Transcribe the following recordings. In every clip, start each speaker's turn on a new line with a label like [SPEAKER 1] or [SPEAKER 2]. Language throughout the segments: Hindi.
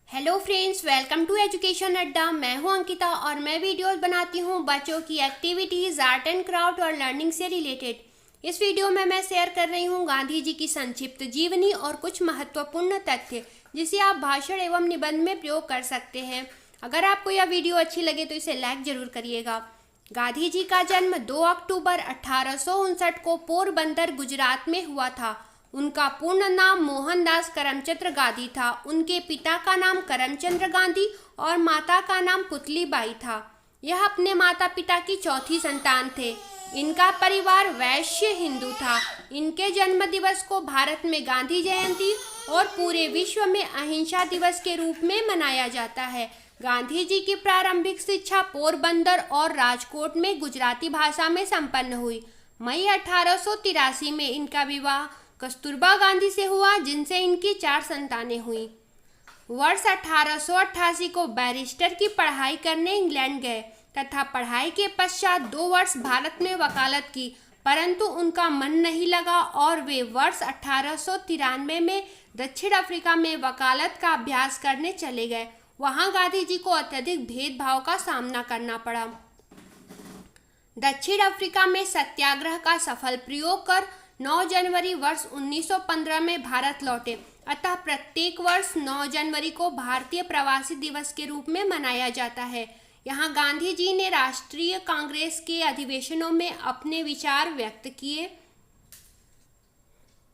[SPEAKER 1] Hello friends, welcome to education Adda. मैं हूं अंकिता और मैं वीडियोस बनाती हूं बच्चों की एक्टिविटीज़, आर्ट एंड क्राफ्ट और लर्निंग से रिलेटेड। इस वीडियो में मैं शेयर कर रही हूं गांधी जी की संक्षिप्त जीवनी और कुछ महत्वपूर्ण तथ्य जिसे आप भाषण एवं निबंध में प्रयोग कर सकते हैं। अगर आपको यह वीडियो अच्छी लगे तो इसे लाइक जरूर करिएगा। गांधी जी का जन्म 2 अक्टूबर 1859 को पोरबंदर, गुजरात में हुआ था। उनका पूर्ण नाम मोहनदास करमचंद गांधी था। उनके पिता का नाम करमचंद गांधी और माता का नाम पुतलीबाई था। यह अपने माता पिता की चौथी संतान थे। इनका परिवार वैश्य हिंदू था। इनके जन्म दिवस को भारत में गांधी जयंती और पूरे विश्व में अहिंसा दिवस के रूप में मनाया जाता है। गांधी जी की प्रारंभिक शिक्षा पोरबंदर और राजकोट में गुजराती भाषा में संपन्न हुई। मई 1883 में इनका विवाह कस्तूरबा गांधी से हुआ, जिनसे इनकी 4 संतानें हुईं। वर्ष 1888 को बैरिस्टर की पढ़ाई करने इंग्लैंड गए तथा पढ़ाई के पश्चात 2 वर्ष भारत में वकालत की, परंतु उनका मन नहीं लगा और वे वर्ष 1893 में दक्षिण अफ्रीका में वकालत का अभ्यास करने चले गए। वहां गांधी जी को अत्यधिक भेदभाव का सामना करना पड़ा। दक्षिण अफ्रीका में सत्याग्रह का सफल प्रयोग कर 9 जनवरी वर्ष 1915 में भारत लौटे। अतः प्रत्येक वर्ष 9 जनवरी को भारतीय प्रवासी दिवस के रूप में मनाया जाता है। यहाँ गांधी जी ने राष्ट्रीय कांग्रेस के अधिवेशनों में अपने विचार व्यक्त किए।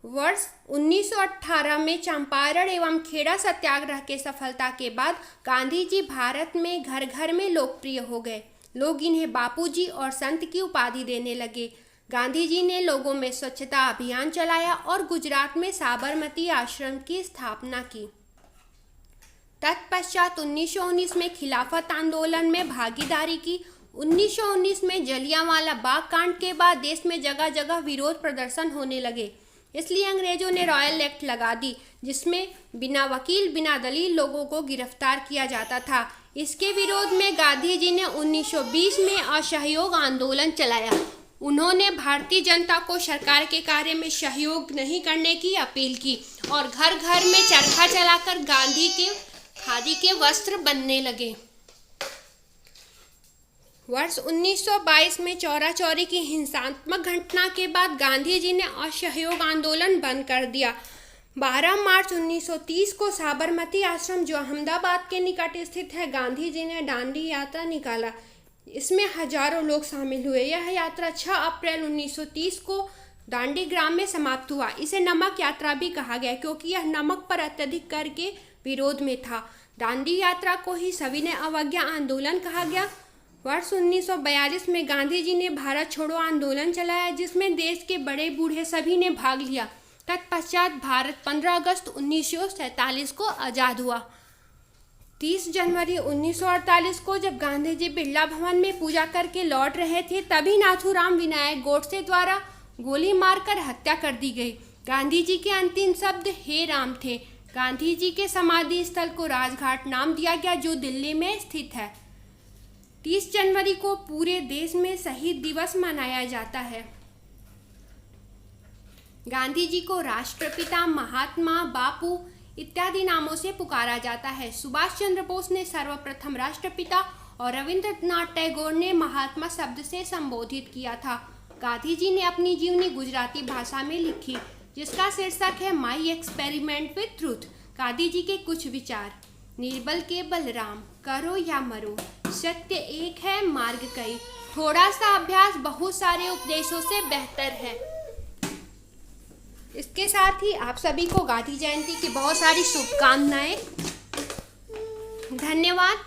[SPEAKER 1] वर्ष 1918 में चंपारण एवं खेड़ा सत्याग्रह के सफलता के बाद गांधी जी भारत में घर घर में लोकप्रिय हो गए। लोग इन्हें बापूजी और संत की उपाधि देने लगे। गांधी जी ने लोगों में स्वच्छता अभियान चलाया और गुजरात में साबरमती आश्रम की स्थापना की। तत्पश्चात 1919 में खिलाफत आंदोलन में भागीदारी की। 1919 में जलियांवाला बाग कांड के बाद देश में जगह जगह विरोध प्रदर्शन होने लगे। इसलिए अंग्रेजों ने रॉयल एक्ट लगा दी, जिसमें बिना वकील बिना दलील लोगों को गिरफ्तार किया जाता था। इसके विरोध में गांधी जी ने 1920 में असहयोग आंदोलन चलाया। उन्होंने भारतीय जनता को सरकार के कार्य में सहयोग नहीं करने की अपील की और घर घर में चरखा चलाकर गांधी के खादी के वस्त्र बनने लगे। वर्ष 1922 में चौरा चौरी की हिंसात्मक घटना के बाद गांधी जी ने असहयोग आंदोलन बंद कर दिया। 12 मार्च 1930 को साबरमती आश्रम, जो अहमदाबाद के निकट स्थित है, गांधी जी ने दांडी यात्रा निकाला। इसमें हजारों लोग शामिल हुए। यह यात्रा 6 अप्रैल 1930 को दांडी ग्राम में समाप्त हुआ। इसे नमक यात्रा भी कहा गया क्योंकि यह नमक पर अत्यधिक कर के विरोध में था। दांडी यात्रा को ही सविनय अवज्ञा आंदोलन कहा गया। वर्ष 1942 में गांधी जी ने भारत छोड़ो आंदोलन चलाया, जिसमें देश के बड़े बूढ़े सभी ने भाग लिया। तत्पश्चात भारत 15 अगस्त 1947 को आज़ाद हुआ। 30 जनवरी 1948 को जब गांधी जी बिरला भवन में पूजा करके लौट रहे थे, तभी नाथूराम विनायक गोडसे द्वारा गोली मारकर हत्या कर दी गई। गांधी जी के अंतिम शब्द हे राम थे। गांधी जी के समाधि स्थल को राजघाट नाम दिया गया, जो दिल्ली में स्थित है। 30 जनवरी को पूरे देश में शहीद दिवस मनाया जाता है। गांधी जी को राष्ट्रपिता, महात्मा, बापू इत्यादि नामों से पुकारा जाता है। सुभाष चंद्र बोस ने सर्वप्रथम राष्ट्रपिता और रविंद्रनाथ टैगोर ने महात्मा शब्द से संबोधित किया था। गांधी जी ने अपनी जीवनी गुजराती भाषा में लिखी, जिसका शीर्षक है my experiment with truth. Gandhi ji के कुछ विचार: निर्बल के बलराम, करो या मरो, सत्य एक है मार्ग कई, थोड़ा सा अभ्यास बहुत सारे उपदेशों से बेहतर है। इसके साथ ही आप सभी को गांधी जयंती की बहुत सारी शुभकामनाएं। धन्यवाद।